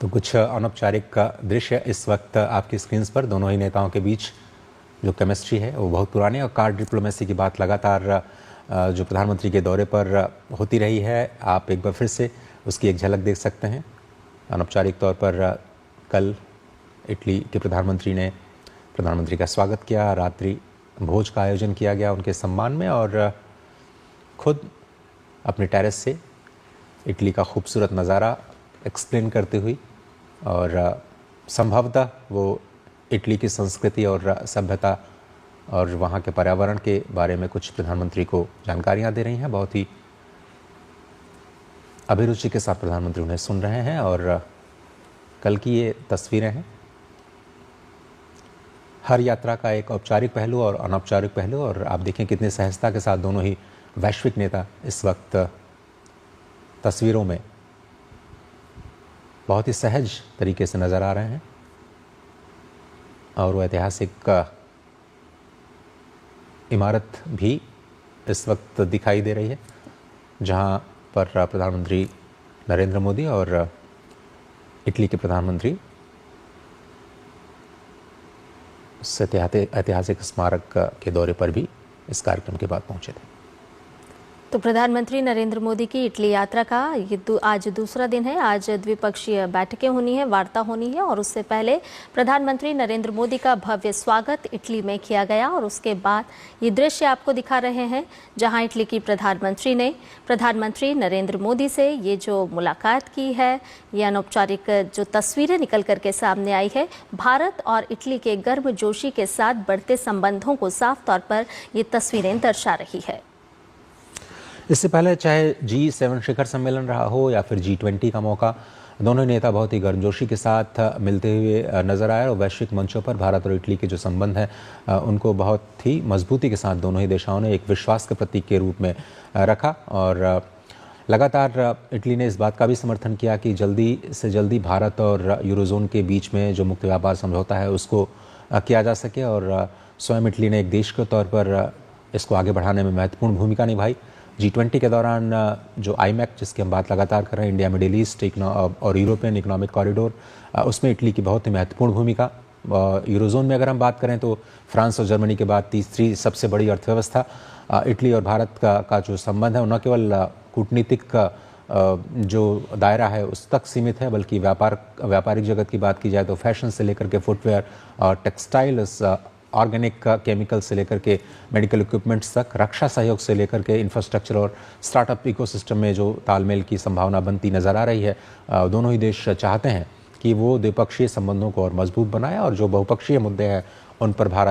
तो कुछ अनौपचारिक दृश्य इस वक्त आपकी स्क्रीन पर दोनों ही नेताओं के बीच जो केमिस्ट्री है वो बहुत पुरानी और कार्ड डिप्लोमेसी की बात लगातार जो प्रधानमंत्री के दौरे पर होती रही है। आप एक बार फिर से उसकी एक झलक देख सकते हैं। अनौपचारिक तौर पर कल इटली के प्रधानमंत्री ने प्रधानमंत्री का स्वागत किया, रात्रि भोज का आयोजन किया गया उनके सम्मान में और खुद अपने टेरेस से इटली का खूबसूरत नज़ारा एक्सप्लेन करते हुए और संभवतः वो इटली की संस्कृति और सभ्यता और वहाँ के पर्यावरण के बारे में कुछ प्रधानमंत्री को जानकारियाँ दे रही हैं। बहुत ही अभिरुचि के साथ प्रधानमंत्री उन्हें सुन रहे हैं और कल की ये तस्वीरें हैं। हर यात्रा का एक औपचारिक पहलू और अनौपचारिक पहलू, और आप देखें कितनी सहजता के साथ दोनों ही वैश्विक नेता इस वक्त तस्वीरों में बहुत ही सहज तरीके से नज़र आ रहे हैं। और वो ऐतिहासिक इमारत भी इस वक्त दिखाई दे रही है जहां पर प्रधानमंत्री नरेंद्र मोदी और इटली के प्रधानमंत्री उस ऐतिहासिक स्मारक के दौरे पर भी इस कार्यक्रम के बाद पहुंचे थे। तो प्रधानमंत्री नरेंद्र मोदी की इटली यात्रा का ये आज दूसरा दिन है। आज द्विपक्षीय बैठकें होनी है, वार्ता होनी है और उससे पहले प्रधानमंत्री नरेंद्र मोदी का भव्य स्वागत इटली में किया गया। और उसके बाद ये दृश्य आपको दिखा रहे हैं जहां इटली की प्रधानमंत्री ने प्रधानमंत्री नरेंद्र मोदी से ये जो मुलाकात की है, ये अनौपचारिक जो तस्वीरें निकल करके सामने आई है, भारत और इटली के गर्मजोशी के साथ बढ़ते संबंधों को साफ तौर पर ये तस्वीरें दर्शा रही है। इससे पहले चाहे G7 शिखर सम्मेलन रहा हो या फिर G20 का मौका, दोनों नेता बहुत ही गर्मजोशी के साथ मिलते हुए नजर आए और वैश्विक मंचों पर भारत और इटली के जो संबंध है उनको बहुत ही मजबूती के साथ दोनों ही देशों ने एक विश्वास के प्रतीक के रूप में रखा। और लगातार इटली ने इस बात का भी समर्थन किया कि जल्दी से जल्दी भारत और यूरोजोन के बीच में जो मुक्त व्यापार समझौता है उसको किया जा सके। और स्वयं इटली ने एक देश के तौर पर इसको आगे बढ़ाने में महत्वपूर्ण भूमिका निभाई। G20 के दौरान जो IMEC जिसकी हम बात लगातार कर रहे हैं, इंडिया मिडिल ईस्ट और यूरोपियन इकोनॉमिक कॉरिडोर, उसमें इटली की बहुत ही महत्वपूर्ण भूमिका। यूरोजोन में अगर हम बात करें तो फ्रांस और जर्मनी के बाद तीसरी सबसे बड़ी अर्थव्यवस्था इटली और भारत का जो संबंध है न केवल कूटनीतिक जो दायरा है उस तक सीमित है, बल्कि व्यापारिक जगत की बात की जाए तो फैशन से लेकर के फुटवेयर और टेक्सटाइल, ऑर्गेनिक केमिकल से लेकर के मेडिकल इक्विपमेंट्स तक, रक्षा सहयोग से लेकर के इंफ्रास्ट्रक्चर और स्टार्टअप इकोसिस्टम में जो तालमेल की संभावना बनती नज़र आ रही है। दोनों ही देश चाहते हैं कि वो द्विपक्षीय संबंधों को और मजबूत बनाए और जो बहुपक्षीय मुद्दे हैं उन पर भारत